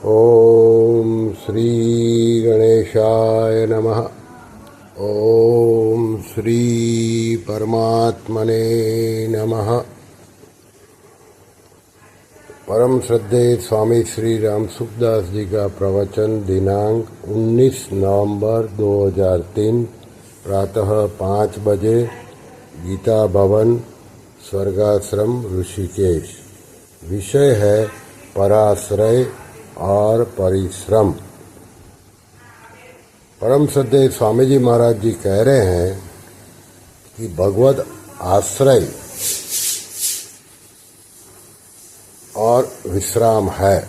ओम श्री गणेशाय नमः। ओम श्री परमात्मने नमः। परम श्रद्धेय स्वामी श्री राम सुखदास जी का प्रवचन दिनांक 19 नवंबर 2003 प्रातः 5 बजे गीता भवन स्वर्गाश्रम ऋषिकेश। विषय है पराश्रय और परिश्रम। परम श्रद्धेय स्वामी जी महाराज जी कह रहे हैं कि भगवत आश्रय और विश्राम है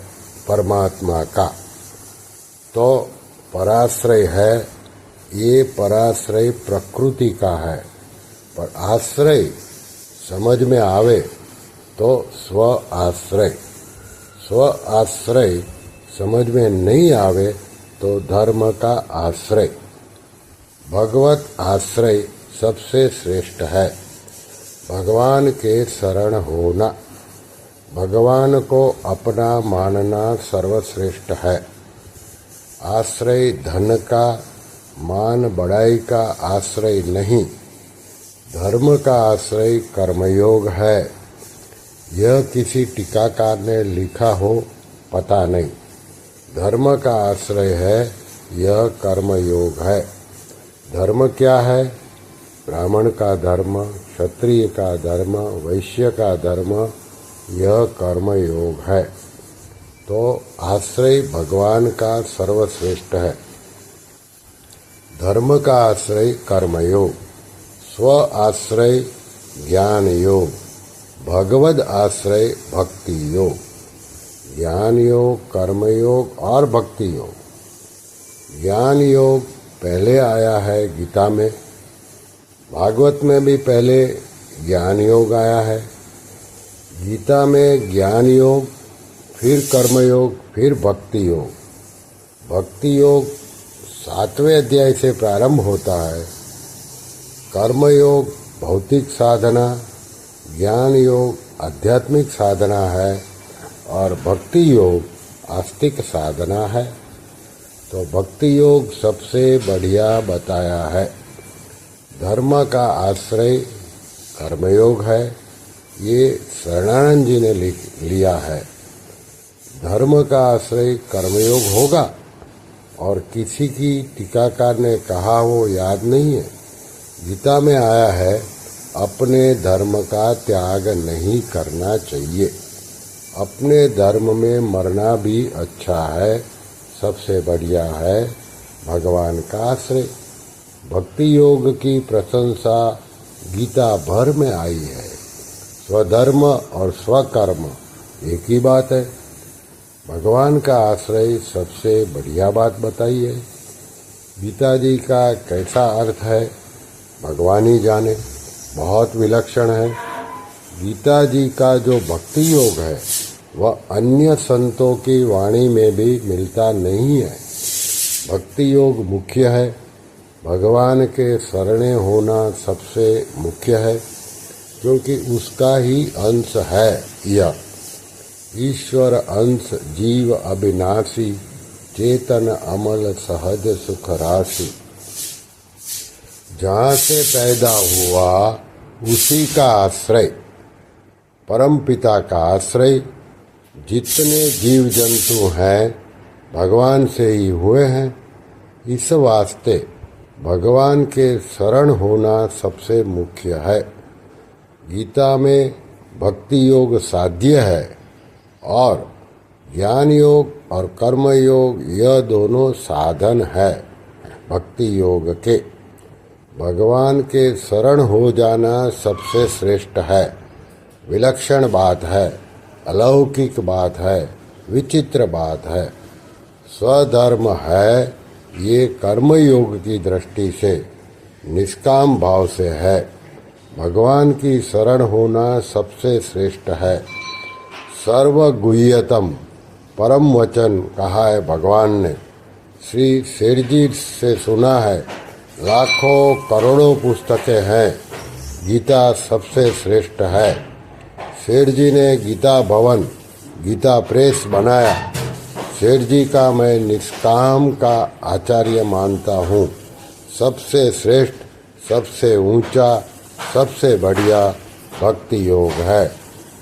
परमात्मा का, तो पराश्रय है। ये पराश्रय प्रकृति का है, पर आश्रय समझ में आवे तो स्व आश्रय। स्व आश्रय समझ में नहीं आवे तो धर्म का आश्रय। भगवत आश्रय सबसे श्रेष्ठ है। भगवान के शरण होना, भगवान को अपना मानना सर्वश्रेष्ठ है। आश्रय धन का, मान बढ़ाई का आश्रय नहीं, धर्म का आश्रय कर्मयोग है। यह किसी टीकाकार ने लिखा हो पता नहीं। धर्म का आश्रय है, यह कर्मयोग है। धर्म क्या है? ब्राह्मण का धर्म, क्षत्रिय का धर्म, वैश्य का धर्म, यह कर्मयोग है। तो आश्रय भगवान का सर्वश्रेष्ठ है। धर्म का आश्रय कर्मयोग, स्व आश्रय ज्ञान योग, भगवद आश्रय भक्ति योग। ज्ञान योग, कर्मयोग और भक्ति योग। ज्ञान योग पहले आया है गीता में, भागवत में भी पहले ज्ञान योग आया है। गीता में ज्ञान योग, फिर कर्मयोग, फिर भक्ति योग। भक्ति योग 7वें अध्याय से प्रारंभ होता है। कर्मयोग भौतिक साधना, ज्ञान योग आध्यात्मिक साधना है और भक्ति योग आस्तिक साधना है। तो भक्ति योग सबसे बढ़िया बताया है। धर्म का आश्रय कर्मयोग है, ये शरणानंद जी ने लिया है। धर्म का आश्रय कर्मयोग होगा और किसी की टीकाकार ने कहा वो याद नहीं है। गीता में आया है अपने धर्म का त्याग नहीं करना चाहिए। अपने धर्म में मरना भी अच्छा है, सबसे बढ़िया है भगवान का आश्रय। भक्ति योग की प्रशंसा गीता भर में आई है। स्वधर्म और स्वकर्म एक ही बात है। भगवान का आश्रय सबसे बढ़िया बात बताई है। गीता जी का कैसा अर्थ है भगवान ही जाने, बहुत विलक्षण है। गीता जी का जो भक्ति योग है वह अन्य संतों की वाणी में भी मिलता नहीं है। भक्ति योग मुख्य है। भगवान के शरणे होना सबसे मुख्य है, क्योंकि उसका ही अंश है यह। ईश्वर अंश जीव अविनाशी, चेतन अमल सहज सुख राशि। जहाँ से पैदा हुआ उसी का आश्रय, परम पिता का आश्रय। जितने जीव जंतु हैं भगवान से ही हुए हैं। इस वास्ते भगवान के शरण होना सबसे मुख्य है। गीता में भक्ति योग साध्य है और ज्ञान योग और कर्म योग यह दोनों साधन है भक्ति योग के। भगवान के शरण हो जाना सबसे श्रेष्ठ है। विलक्षण बात है, अलौकिक बात है, विचित्र बात है। स्वधर्म है, ये कर्मयोग की दृष्टि से निष्काम भाव से है। भगवान की शरण होना सबसे श्रेष्ठ है। सर्वगुह्यतम परम वचन कहा है भगवान ने। श्री शेरजी से सुना है, लाखों करोड़ों पुस्तकें हैं, गीता सबसे श्रेष्ठ है। शेर जी ने गीता भवन, गीता प्रेस बनाया। सेठ जी का मैं निष्काम का आचार्य मानता हूँ। सबसे श्रेष्ठ, सबसे ऊंचा, सबसे बढ़िया भक्ति योग है।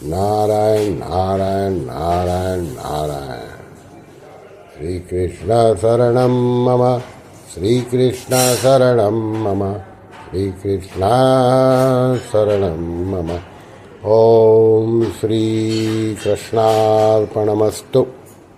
नारायण नारायण नारायण नारायण। श्री कृष्ण शरणं मम, श्री कृष्ण शरणं मम, श्री कृष्ण शरणं मम। ओम श्री कृष्णार्पणमस्तु।